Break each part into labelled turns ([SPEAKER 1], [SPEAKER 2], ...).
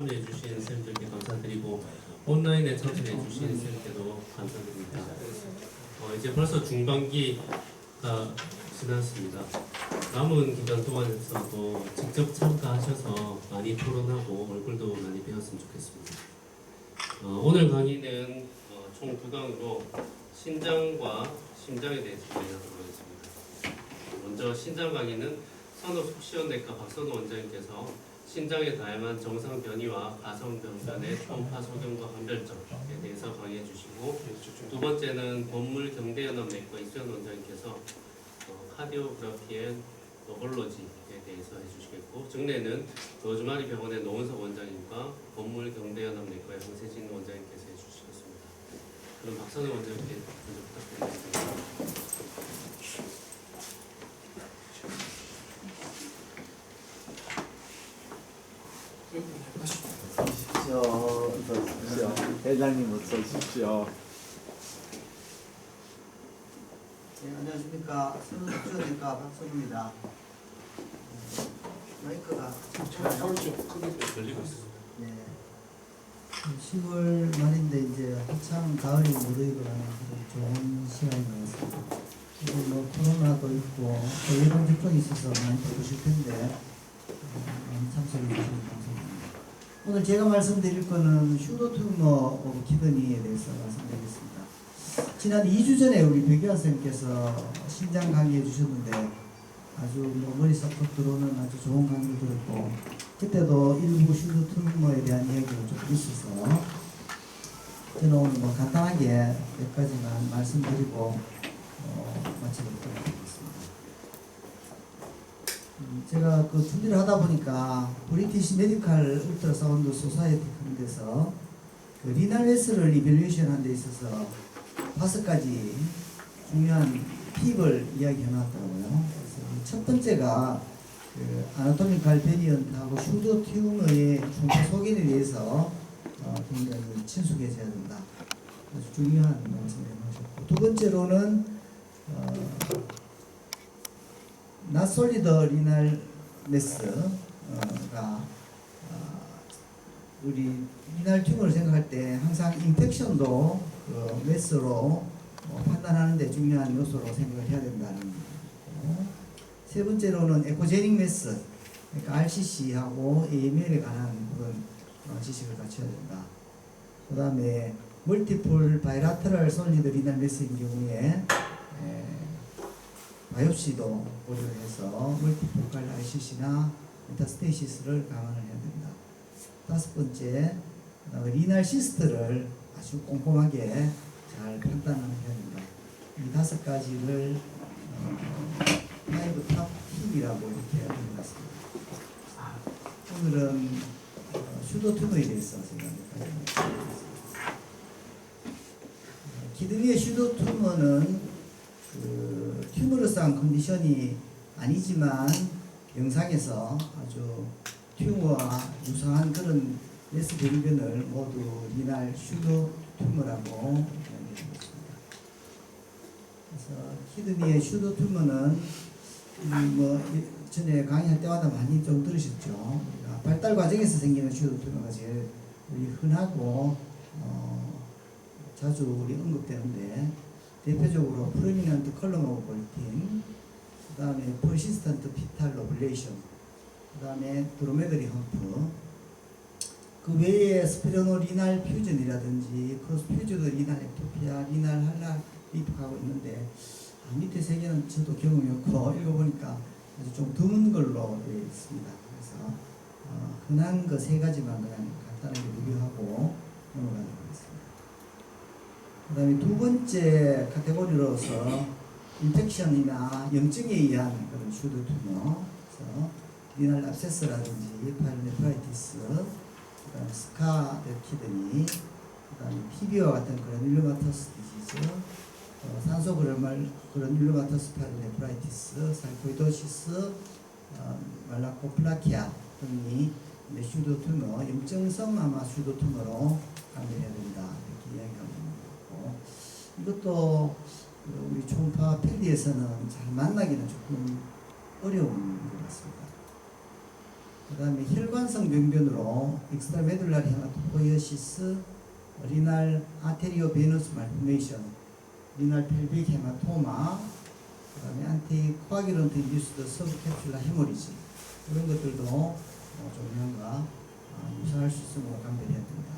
[SPEAKER 1] 참여해주신 쌤들께 감사드리고 온라인에 참여해주신 쌤들께도 감사드립니다. 이제 벌써 중반기가 지났습니다. 남은 기간 동안에서도 직접 참가하셔서 많이 토론하고 얼굴도 많이 배웠으면 좋겠습니다. 오늘 강의는 총 2강으로 신장과 심장에 대해서 진행하도록 하겠습니다. 먼저 신장 강의는 산업속시원내과 박선우 원장님께서 신장의 다양한 정상 변이와 가성 병변의 초음파 소견과 감별점에 대해서 강의해 주시고, 두 번째는 건물경대연합내과 이수연 원장님께서 카디오그래피 앤 노볼로지에 대해서 해주시겠고, 정례는 로즈마리 병원의 노은석 원장님과 건물경대연합내과의 황세진 원장님께서 해주시겠습니다. 그럼 박선우 원장님께 먼저 부탁드리겠습니다.
[SPEAKER 2] 회장님 어서 오십시오.
[SPEAKER 3] 네, 안녕하십니까. 산업속시원내과 박선우입니다. 마이크가
[SPEAKER 1] 좀 크게 들리고 있습니다.
[SPEAKER 3] 네. 10월 말인데 이제 한참 가을이 무르익어가는 그런 좋은 시간인 것 같습니다. 그리고 뭐 코로나도 있고 또 예방 접종이 있어서 많이 바쁘실 텐데 많이 참석해 주시면 감사합니다. 오늘 제가 말씀드릴 거는 슈도튜머 키드니에 대해서 말씀드리겠습니다. 지난 2주 전에 우리 백유한 선생님께서 신장 강의해 주셨는데 아주 뭐 머리 썩 들어오는 아주 좋은 강의를 들었고, 그때도 일부 슈도튜머에 대한 이야기가 좀 있어서 저는 오늘 뭐 간단하게 몇 가지만 말씀드리고 마치도록 하겠습니다. 제가 그 준비를 하다 보니까 브리티시 메디칼 울트라사운드 소사이티 그런 데서 그 리날 웨스를 이벨루에이션 하는 데 있어서 5가지 중요한 팁을 이야기해 놨더라고요. 그래서 첫 번째가 그 아나토미칼 베리언트하고 슈도 튜머의 중파 소견에 대해서 굉장히 친숙해져야 된다. 아주 중요한 말씀을 해주셨고, 두 번째로는 나솔리드 리날 메스가 우리 리날 튜머를 생각할 때 항상 인펙션도 그 메스로 판단하는 데 중요한 요소로 생각을 해야 된다는 거고, 세 번째로는 에코제닉 메스, 그러니까 RCC하고 AML에 관한 그런 지식을 갖춰야 된다. 그 다음에 멀티플 바이라테럴 솔리드 리날 메스인 경우에 바이옵시도 고려를 해서 멀티포칼 RCC나 메타스테이시스를 감안을 해야 된다. 다섯 번째, 리날 시스트를 아주 꼼꼼하게 잘 판단을 해야 된다. 이 5가지를 5 탑 팁이라고 이렇게 해드렸습니다. 오늘은 슈도튜머에 대해서 생각해보겠습니다. 키드니의 슈도튜머는 그 튜머러스한 컨디션이 아니지만 영상에서 아주 튜머와 유사한 그런 메스 병변을 모두 리날 슈도튜머라고 이야기해봤습니다. 그래서 키드니의 슈도튜머는 뭐 전에 강의할 때마다 많이 좀 들으셨죠. 발달 과정에서 생기는 슈도튜머가 제일 흔하고 자주 우리 언급되는데, 대표적으로 프로미넌트 컬럼 오브 볼틴, 그 다음에 퍼시스턴트 피탈 로블레이션, 그 다음에 드로메더리 험프, 그 외에 스피로노리날 퓨전이라든지 크로스 퓨즈드 리날 엑토피아, 리날 할라 리프하고 있는데, 밑에 3개는 저도 경험이 없고 읽어보니까 아주 좀 드문 걸로 되어 있습니다. 그래서 흔한 그 3가지만 그냥 간단하게 리뷰하고 넘어가도록 하겠습니다. 그 다음에 두 번째 카테고리로서 인펙션이나 염증에 의한 그런 슈도튜머, 그래서 리날 압세스라든지 파일네프라이티스, 그 다음에 스카데 키드니, 그 다음에 TB와 같은 그런 일루마터스 디지즈, 산소 그라듈로마터스 파일네프라이티스, 살코이도시스, 말라코플라키아 등이 슈도튜머, 염증성 아마 슈도튜머로 감별해야 된다, 이렇게 이야기합니다. 이것도 우리 초음파 필드에서는 잘 만나기는 조금 어려운 것 같습니다. 그 다음에 혈관성 병변으로 익스트라메둘라리 헤마토포이어시스, 리날 아테리오 베너스 말포메이션, 리날 펠빅 헤마토마, 그 다음에 안티코아기런트 인듀스드 서브캡슐라 헤모리지, 이런 것들도 종양과 유사할 수 있음으로 감별해야 됩니다.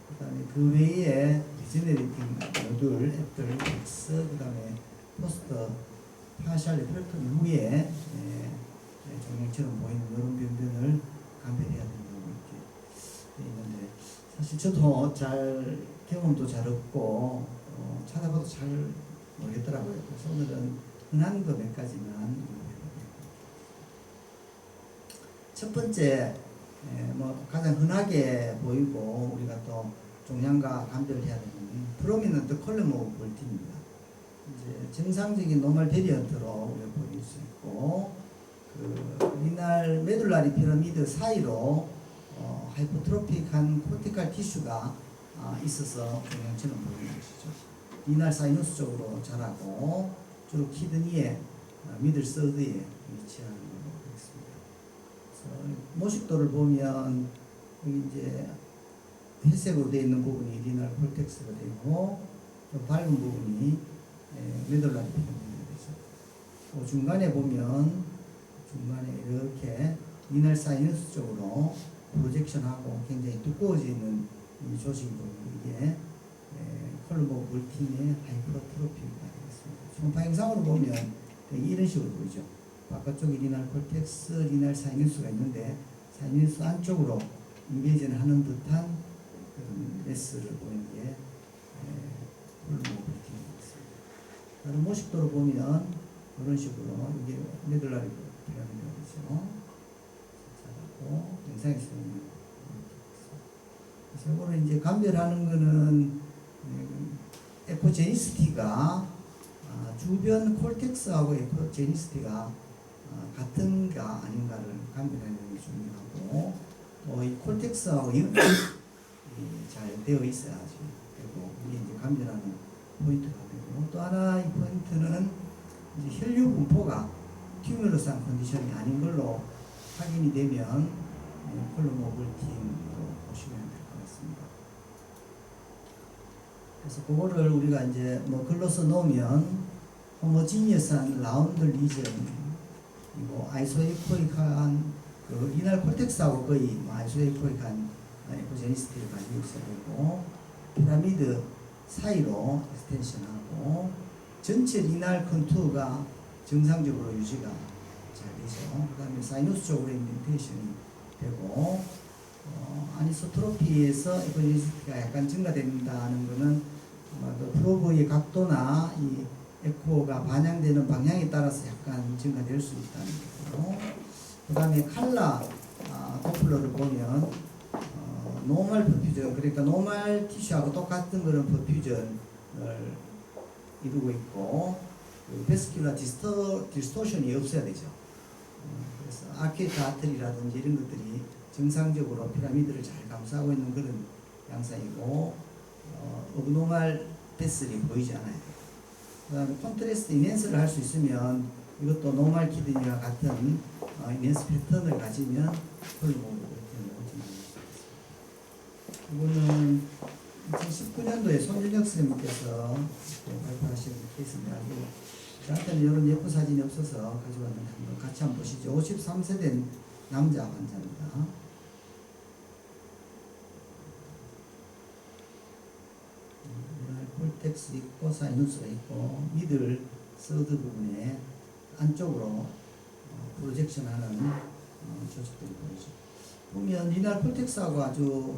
[SPEAKER 3] 그 다음에 그 외에 리제네레이팅 노듈, 애플, X, 그 다음에 포스터 파샬 레퍼레터미 후에 종양처럼 보이는 이런 병변을 감별해야 된다고 이렇게 되어 있는데, 사실 저도 잘 경험도 잘 없고 찾아봐도 잘 모르겠더라고요. 그래서 오늘은 흔한 거 몇 가지만 해보겠습니다. 첫 번째, 뭐 가장 흔하게 보이고 우리가 또 종양과 감별해야 되는 프로미넌트 컬럼 오브 볼틴입니다. 이제 정상적인 노멀 베리언트로 우리가 보일 수 있고, 그 리날 메둘라리 피라미드 사이로 하이포트로픽한 코티칼 티슈가 있어서 종양처럼 보이는 것이죠. 리날 사이너스 쪽으로 자라고 주로 키드니의 미들 서드에 위치하는 걸로 보겠습니다. 그래서 모식도를 보면 여기 이제 회색으로 되어 있는 부분이 리날 콜텍스가 되고, 좀 밝은 부분이 메둘라리 피라미드가 되죠. 그 중간에 보면 중간에 이렇게 리날 사이너스 쪽으로 프로젝션하고 굉장히 두꺼워져 있는 이 조직이 보이는 이게 컬럼 오브 볼틴의 하이퍼트로피가 되겠습니다. 초음파 영상으로 보면 이런 식으로 보이죠. 바깥쪽에 리날 콜텍스, 리날 사이너스가 있는데 사이너스 안쪽으로 인베이전을 하는 듯한 그런 매스를 보이는 게 컬럼 오브 볼틴이 되겠습니다. 다른 모식도로 보면 이런 식으로 이게 메둘라리 피라미드가 되죠. 자라고 영상에서 보면 그래서 이거를 이제 감별하는 거는 에코제니스티가 주변 콜텍스하고 에코제니스티가 같은가 아닌가를 감별하는 게 중요하고, 또 이 콜텍스하고 연결이 잘 되어 있어야지 되고, 이게 이제 감별하는 포인트가 되고, 또 하나 이 포인트는 이제 혈류 분포가 튜머러스한 컨디션이 아닌 걸로 확인이 되면 컬럼 오브 볼틴으로 보시면 될 것 같습니다. 그래서 그거를 우리가 이제 뭐 글로 써놓으면 호모지니어스한 라운드 리전이고, 아이소에코익한 그 리날 콜텍스하고 거의 뭐 아이소에코익한 에코제니스티를 가지고 있어야 되고, 피라미드 사이로 익스텐션하고, 전체 리날 컨투어가 정상적으로 유지가 잘 되죠. 그 다음에 사이너스 쪽으로 인덴테이션이 되고, 아니소트로피에서 에코제니스티가 약간 증가된다는 것은 그 프로브의 각도나 이 에코가 반영되는 방향에 따라서 약간 증가될 수 있다는 거고, 그 다음에 칼라 도플러를 보면 노멀 퍼퓨전, 그러니까 노멀 티슈하고 똑같은 그런 퍼퓨전을 이루고 있고, 그 베스큘라 디스토션이 없어야 되죠. 그래서 아케이트 아트리라든지 이런 것들이 정상적으로 피라미드를 잘 감싸고 있는 그런 양상이고, 업노멀 베슬이 보이지 않아요. 그 다음에 콘트레스트 이넨스를 할 수 있으면 이것도 노멀 키드니와 같은 이넨스 패턴을 가지면 컬럼 오브 볼틴으로 진행할 수 있습니다. 이거는 2019년도에 손준혁 선생님께서 발표하신 케이스인데, 저한테는 이런 예쁜 사진이 없어서 가져왔는데 한번 같이 한번 보시죠. 53세 된 남자 환자입니다. 콜텍스 있고 사이너스가 있고, 미들 서드 부분에 안쪽으로 프로젝션하는 조직들이 보이죠. 보면 리날 콜텍스하고 아주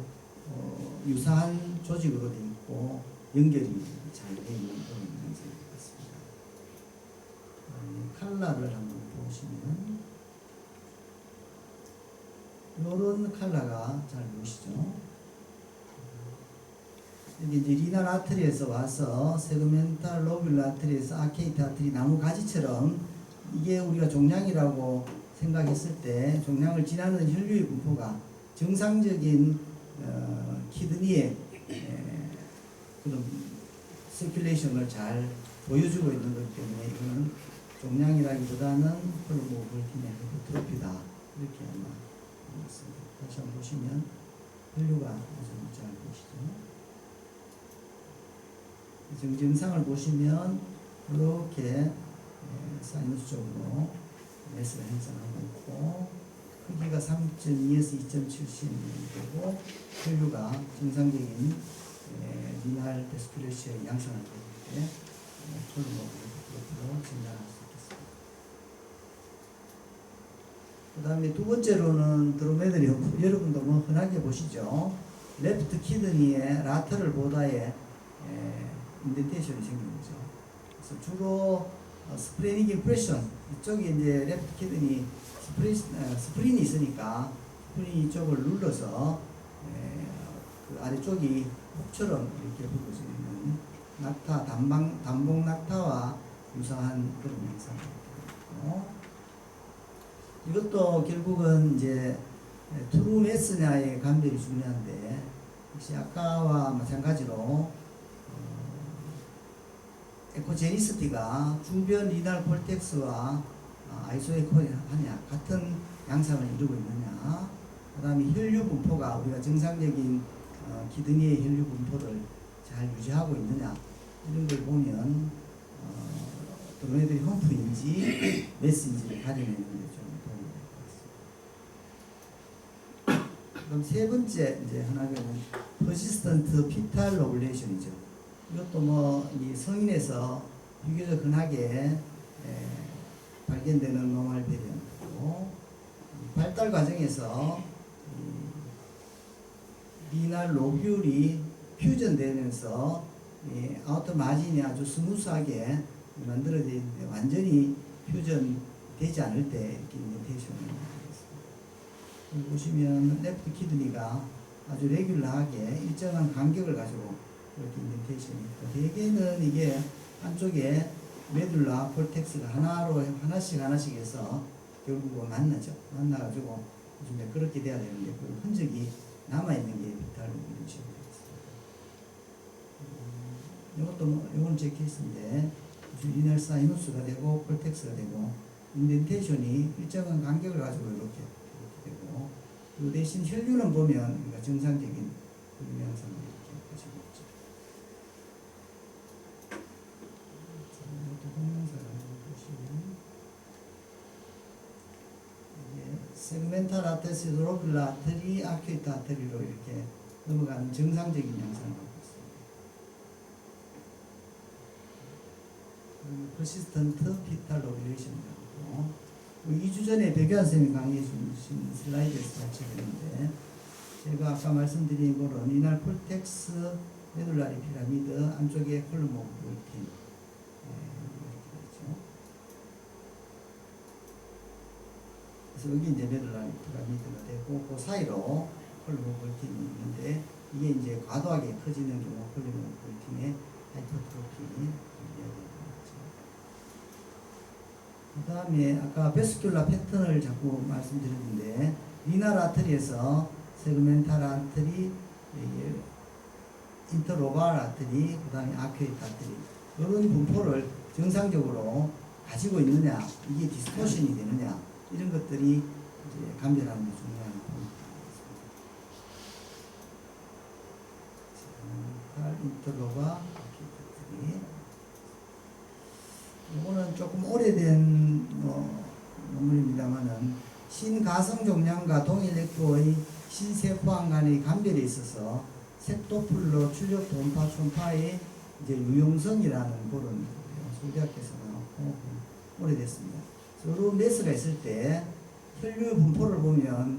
[SPEAKER 3] 유사한 조직으로 되어 있고 연결이 잘 되어 있는 그런 현상이 같습니다. 칼라를 한번 보시면 이런 칼라가 잘 보이시죠? 여기 이제 리날 아트리에서 와서 세그멘탈 로뷸럴 아트리에서 아케이트 아트리 나무 가지처럼, 이게 우리가 종양이라고 생각했을 때 종양을 지나는 혈류의 분포가 정상적인 키드니의 그런 서큘레이션을 잘 보여주고 있는 것 때문에 이거는 종양이라기보다는 컬럼 오브 볼틴의 하이퍼트로피다 이렇게 아마 있습니다. 다시 한번 보시면 혈류가 아주 잘 보시죠. 증상을 보시면 이렇게 사이너스 쪽으로 매스가 형성하고 있고 크기가 3.2에서 2.7cm 되고 혈류가 정상적인 리날 데스플레시아의 양상을 보일 때 콜로노그래프로 진단할 수 있겠습니다. 그 다음에 두 번째로는 드로메드리 험프. 여러분도 뭐 흔하게 보시죠. 레프트 키드니의 라테럴 보다에 인덴테이션이 생긴 거죠. 그래서 주로 스프레닉 임프레션 이쪽에 이제 레프트 키드니 스프린이 있으니까 스프린이 이쪽을 눌러서 그 아래쪽이 혹처럼 이렇게 굵어져 있는 낙타 단봉 낙타와 유사한 그런 양상이고 이것도 결국은 이제 트루메스냐의 감별이 중요한데 역시 아까와 마찬가지로 에코제니스티가 주변 리날 콜텍스와 아이소에코하냐 같은 양상을 이루고 있느냐 그 다음에 혈류 분포가 우리가 정상적인 기둥의 혈류 분포를 잘 유지하고 있느냐 이런 걸 보면 드로메드리 험프인지 메스인지를 가려내는 데 좀 도움이 될 것 같습니다. 그럼 세 번째 이제 하나는 퍼시스턴트 피탈 로블레이션이죠. 이것도 뭐 이 성인에서 비교적 흔하게 발견되는 노말 베리언트고 발달 과정에서 리날 로뷸리 퓨전되면서 아우터 마진이 아주 스무스하게 만들어져 있는데 완전히 퓨전되지 않을 때 이렇게 인덴테이션을 만들겠습니다. 보시면 레프트 키드니가 아주 레귤러하게 일정한 간격을 가지고 이렇게 인덴테이션이 있고 대개는 이게 한쪽에 메둘라 콜텍스가 하나씩 해서 결국은 만나죠. 만나가지고 요즘에 그렇게 돼야 되는데 그 흔적이 남아있는 게 비탈 로뷸리션 되겠습니다. 이건 제 케이스인데 리널 사이누스가 되고 콜텍스가 되고 인덴테이션이 일정한 간격을 가지고 이렇게 되고 그 대신 혈류는 보면 우리가 정상적인 혈류 양상을 이렇게 가지고 있죠. 동영상을 보시면 세그멘탈 아테시 로빌라 아테리 아큐이트 아테리로 이렇게 넘어가는 정상적인 양상을 갖고 있습니다. 퍼시스턴트 피탈 로빌레이션이라고 2주 전에 백유한 선생님이 강의해 주신 슬라이드에서 같이 했는데 제가 아까 말씀드린 거는 리날 콜텍스 메둘라리 피라미드 안쪽에 콜럼 오브 볼틴 그래서 여기 이제 메둘라리 피라미드가 되고 그 사이로 콜럼 오브 볼틴이 있는데 이게 이제 과도하게 커지는 경우 콜럼 오브 볼틴의 하이퍼트로피 그 다음에 아까 베스큘라 패턴을 자꾸 말씀드렸는데 리날 아트리에서 세그멘탈 아트리, 인터로발 아트리, 그 다음에 아큐이트 아트리 이런 분포를 정상적으로 가지고 있느냐 이게 디스토션이 되느냐 이런 것들이 이제 감별하는 게 중요한 포인트입니다. 인터로바 아큐이트 아트리 이거는 조금 오래된 논문입니다만은 신가성 종양과 동일렉토의 신세포암 간의 감별에 있어서 색도플러 출력 동파 촌파의 이제 유용성이라는 그런 소대학교에서 나왔고 오래됐습니다. 서로 매스가 있을 때 혈류 분포를 보면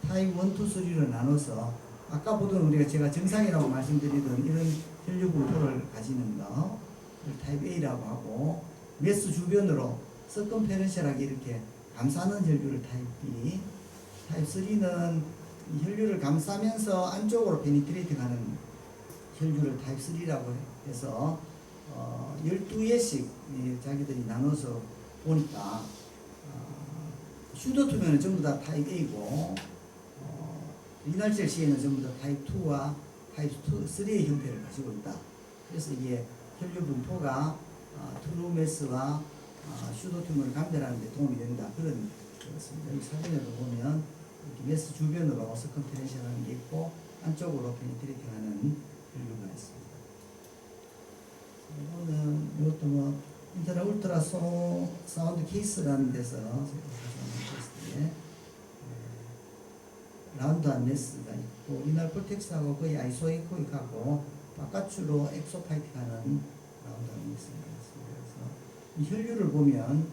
[SPEAKER 3] 타입 1, 2, 3로 나눠서 아까 보던 우리가 제가 정상이라고 말씀드리던 이런 혈류 분포를 가지는 거 타입 A라고 하고 메스 주변으로 서컴페런셜하게 이렇게 감싸는 혈류를 타입 B, 타입 3는 혈류를 감싸면서 안쪽으로 페니트레이트 가는 혈류를 타입 3라고 해서 12개씩 자기들이 나눠서 보니까 슈도투면은 전부 다 타입 A고 리날셀 시에는 전부 다 타입 2와 타입 3의 형태를 가지고 있다. 그래서 이게 혈류 분포가 트루메스와 슈도투머를 감별하는 데 도움이 된다. 그런 그렇습니다. 이 사진에도 보면 이렇게 메스 주변으로 서컴페렌셜하는 게 있고 안쪽으로 페니트레이팅하는 혈류가 있습니다. 이거는 이것도 뭐 인터넷 울트라 사운드 케이스라는 데서 테스트에 라운드한 메스가 있고 이날 폴텍스하고 거의 아이소이코익하고 바깥으로 엑소파이틱하는 라운드한 메스가 있습니다. 그래서 이 혈류를 보면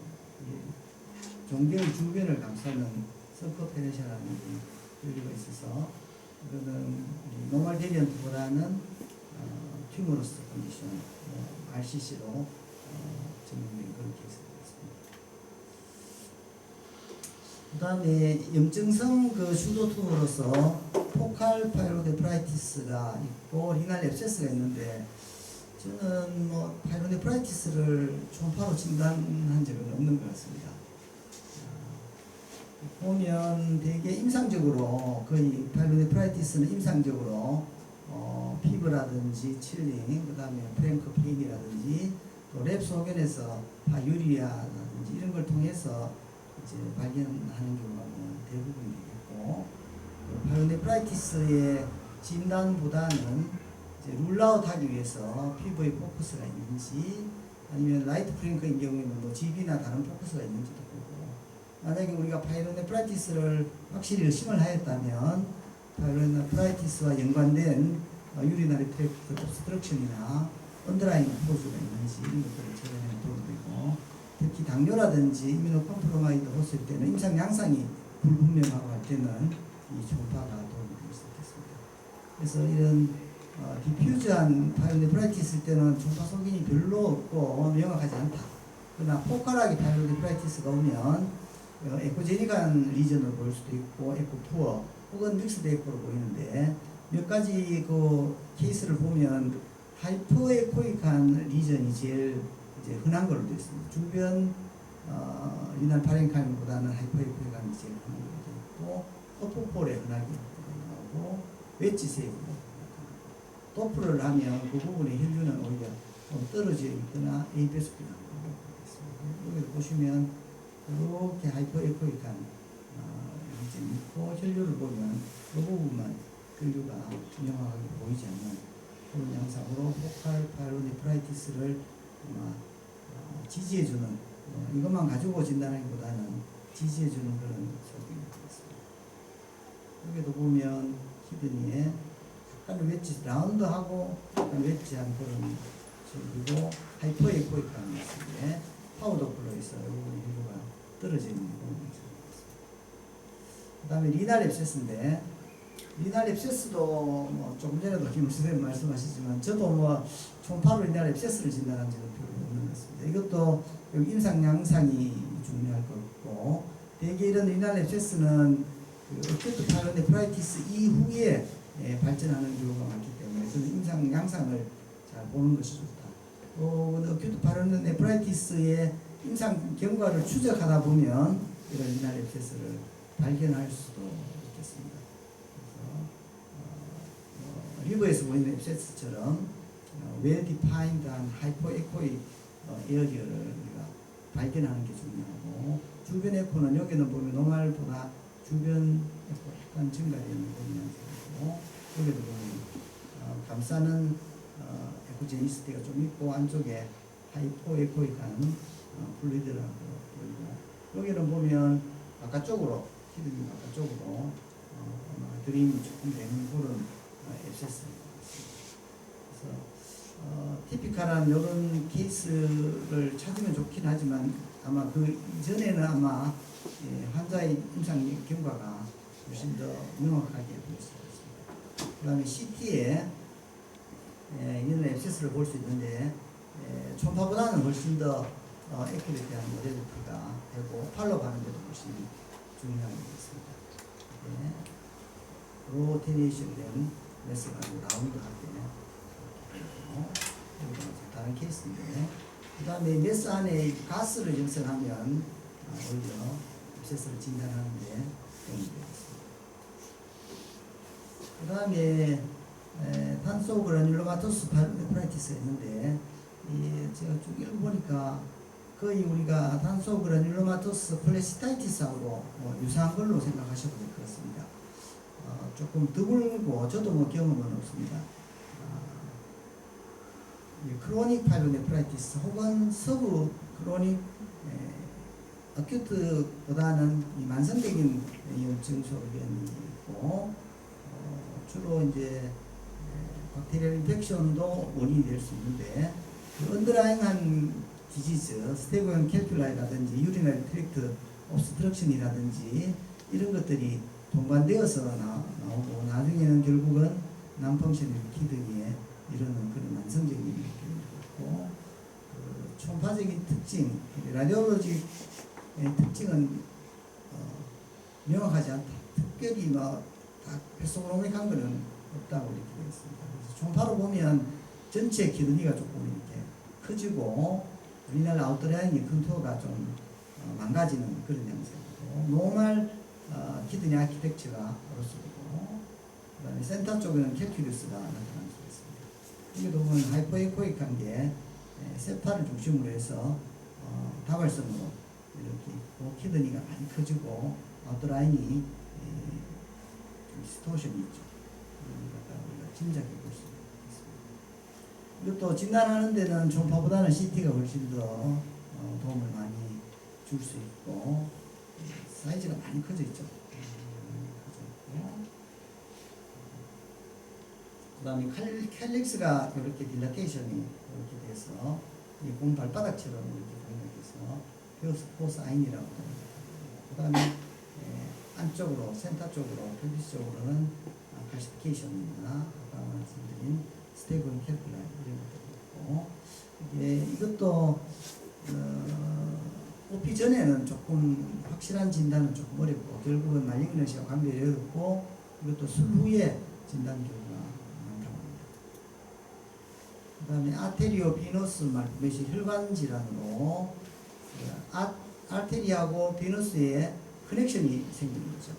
[SPEAKER 3] 종결 주변을 감싸는 서커페렌셜하는 혈류가 있어서 이거는 노멀 베리언트보다는 튜머러스 컨디션 RCC로 증명된 그런 케이스가 있습니다. 그 다음에 염증성 그 슈도 tumor로서 포칼 파이로네프라이티스가 있고 리날 앱세스가 있는데 저는 뭐 파이로네프라이티스를 초음파로 진단한 적은 없는 것 같습니다. 보면 되게 임상적으로 거의 파이로네프라이티스는 임상적으로 피부라든지 칠링, 그 다음에 프랭크 페인이라든지 또 랩 소견에서 파유리아라든지 이런 걸 통해서 이제 발견하는 경우가 대부분 되겠고 파이로네프라이티스의 진단보다는 이제 룰아웃 하기 위해서 피부에 포커스가 있는지 아니면 라이트 프랭크인 경우에는 뭐 GB나 다른 포커스가 있는지도 보고 만약에 우리가 파이로네프라이티스를 확실히 의심을 하였다면 파이로네프라이티스와 연관된 유리나리 트랙트 옵스트럭션이나 언더라인 호수가 있는지 이런 것들을 찾아내는 도움이 되고 특히 당뇨라든지 이뮤노 컴프로마이드 호수일 때는 임상 양상이 불분명하고 할 때는 이 초음파가 도움이 될 수 있겠습니다. 그래서 이런 디퓨즈한 파이로네프라이티스일 때는 초음파 소견이 별로 없고 명확하지 않다. 그러나 포칼하게 파이로네프라이티스가 오면 에코제닉한 리전을 볼 수도 있고 에코푸어 혹은 믹스드 에코로 보이는데 몇 가지 그 케이스를 보면 하이퍼에코익한 리전이 제일 이제 흔한 걸로 되어 있습니다. 주변 유난 파렌카임보다는 하이퍼에코익한 제일 흔한 걸로 되어 있고 어포폴에 흔하게 나오고 웨지세이브 도프를 하면 그 부분의 혈류는 오히려 좀 떨어져 있거나 에이베스크가 나오고 있습니다. 여기 보시면 이렇게 하이퍼에코익한 리전이 있고 혈류를 보면 그 부분만 혈류가 명확하게 보이지 않는 그런 양상으로 포칼 파이로네프라이티스를 지지해주는 이것만 가지고 진단하기보다는 지지해주는 그런 소견이 되겠습니다. 여기도 보면 히드니에 약간 웨지 라운드하고 약간 웨지한 그런 그리고 하이퍼에코익한 모습에 파우더 컬러에서 이 혈류가 떨어져 있는 그런 모습이 있습니다. 그 다음에 리날 앱세스인데 리날 앱세스도 뭐 조금 전에도 김 선생님 말씀하시지만 저도 뭐 초음파로 리날 앱세스를 진단한 적은 별로 없는 것 같습니다. 이것도 여기 임상 양상이 중요할 것 같고 대개 이런 리날 앱세스는 그 어큐트 파이로네프라이티스 이후에 발전하는 경우가 많기 때문에 저는 임상 양상을 잘 보는 것이 좋다. 또 어큐트 파이로네프라이티스의 임상 경과를 추적하다 보면 이런 리날 앱세스를 발견할 수도 있겠습니다. 리버에서 보이는 앱세스처럼 well-defined한 하이퍼에코익 에어리어를 우리가 발견하는 게 중요하고 주변 에코는 여기는 보면 노말보다 주변 에코 약간 증가되는 그런 양상이고 여기도 보면 감싸는 에코제니스티가 좀 있고 안쪽에 하이퍼에코익한 플루이드라고 보이고 여기는 보면 바깥쪽으로 히든이 바깥쪽으로 드림이 조금 되는 그런 앱세스입니다. 그래서 티피컬한 이런 케이스를 찾으면 좋긴 하지만 아마 그 이전에는 아마 환자의 임상 경과가 훨씬 더 명확하게 볼 수 있습니다. 그 다음에 CT에 이런 앱세스를 볼 수 있는데 초음파보다는 훨씬 더 에큐레이트한 모델리티가 되고 팔로우하는 데도 훨씬 중요하게 있습니다. 로테이션 된 메스가 라운드하게 다른 케이스인데 그 다음에 메스 안에 가스를 형성하면 오히려 앱세스를 진단하는 데 도움이 되겠습니다. 그 다음에 탄소 그라듈로마토스 파이로네프라이티스가 있는데 제가 쭉 읽어보니까 거의 우리가 단소 그라뉰로마토스 콜레시타이티스하고 유사한 걸로 생각하셔도 될 것 같습니다. 조금 드물고 저도 뭐 경험은 없습니다. 크로닉 파이로네프라이티스 혹은 서브 크로닉 어큐트보다는 이 만성적인 염증 소견이 있고 주로 이제 박테리얼 인펙션도 원인이 될 수 있는데 그 언더라잉한 디지즈, 스테고형 캘큘라이라든지 유리너리 트랙트 옵스트럭션이라든지 이런 것들이 동반되어서 나오고 나중에는 결국은 난펑션의 키드니에 이르는 그런 만성적인 느낌이 있고 그 총파적인 특징, 라디올로직의 특징은 명확하지 않다. 특별히 뭐 다 패소그로믹한 거는 없다고 이렇게 되어 있습니다. 그래서 총파로 보면 전체 키드니가 조금 이렇게 커지고 우리나라 아웃라인의 컨투어가 좀 망가지는 그런 양상이고 노멀 키드니 아키텍처가 어로스고 그다음에 센터 쪽에는 캘큘리스가 나타날 수 있습니다. 여기도 보면 하이퍼에코익한 게 세파를 중심으로 해서 다발성으로 이렇게 있고 키드니가 많이 커지고 아웃라인이 디스토션이 있죠. 우리가 짐작해 볼 수 있습니다. 이것도 진단하는 데는 초음파보다는 CT가 훨씬 더 도움을 많이 줄 수 있고 사이즈가 많이 커져 있죠. 그 다음에 캘릭스가 이렇게 딜라테이션이 이렇게 돼서 이 공 발바닥처럼 이렇게 보이면서 포사인이라고 합니다. 그 다음에 안쪽으로 센터 쪽으로 펠비스 쪽으로는 칼시피케이션이나 아까 말씀드린 스테이블 캘큘라 이런 것들이 있고 이것도 뽑기 전에는 조금 확실한 진단은 조금 어렵고 결국은 말링너시와 관계가 어렵고 이것도 수후에 진단 결과가 많다고 합니다. 그 다음에 아테리오 비너스 말씀이 혈관 질환으로 아테리하고 비너스에 커넥션이 생기는 거죠.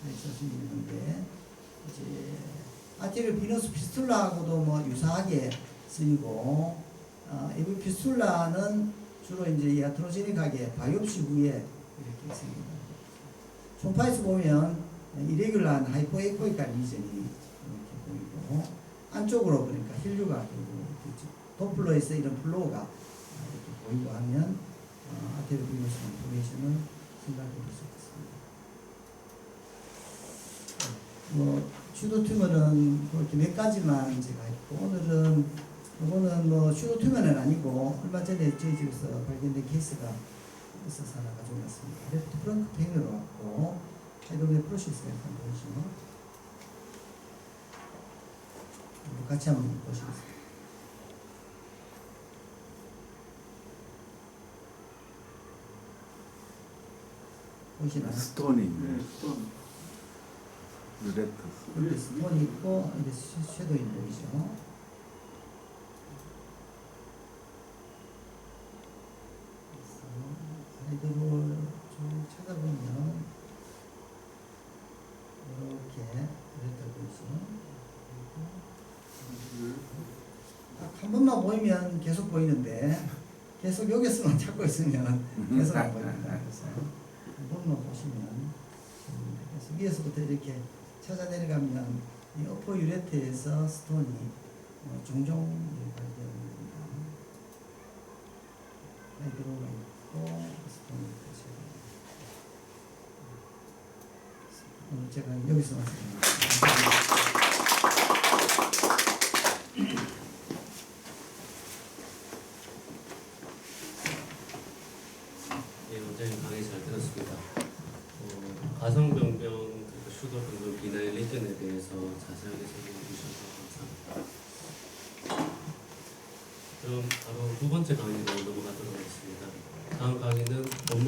[SPEAKER 3] 그래서 생기는데 이제 아테리오 비너스 피스툴라하고도 뭐 유사하게 쓰이고 이 피스툴라는 주로 이제 야트로제닉하게 바이옵시 후에 이렇게 생깁니다. 총파에서 보면 이레귤러한 하이포에코이칼 리전이 이렇게 보이고 안쪽으로 그러니까 혈류가 이렇게 도플러에서 이런 플로우가 이렇게 보이고 하면 아테리오 비너스 인포메이션을 생각해 볼 수 있습니다. 뭐 슈도 튜머는 그렇게 몇 가지만 제가 했고 오늘은 이거는 뭐 슈도 튜머는 아니고 얼마 전에 저희 집에서 발견된 케이스가 있어서 하나 가져왔습니다. 레프트 프렁크 페인으로 왔고 하이드로네 프로시스가 약간 보이시죠? 같이 한번 보시겠습니다. 보시나요?
[SPEAKER 2] 스톤이 있네. 루레트.
[SPEAKER 3] 이렇게 스톤이 있고 이렇게 섀도우이 보이죠? 아이들을 좀 찾아보면 이렇게 보이죠? 한 번만 보이면 계속 보이는데 계속 여기서만 찾고 있으면 계속 안 보입니다. 그래서 한 번만 보시면 그래서 위에서부터 이렇게 찾아 내려가면 이 어퍼 유레트에서 스톤이 종종 발견됩니다. 하이드로가 있고 스톤이 있고 오늘 제가 여기서 말씀드립니다.
[SPEAKER 1] 예, 원장님 강의 잘 들었습니다. 가성병변 슈도병변 비나일 리전에 대해서 자세하게 설명해 주셔서 감사합니다. 그럼 바로 두 번째 강의로 넘어가도록 하겠습니다. 다음 강의는 건물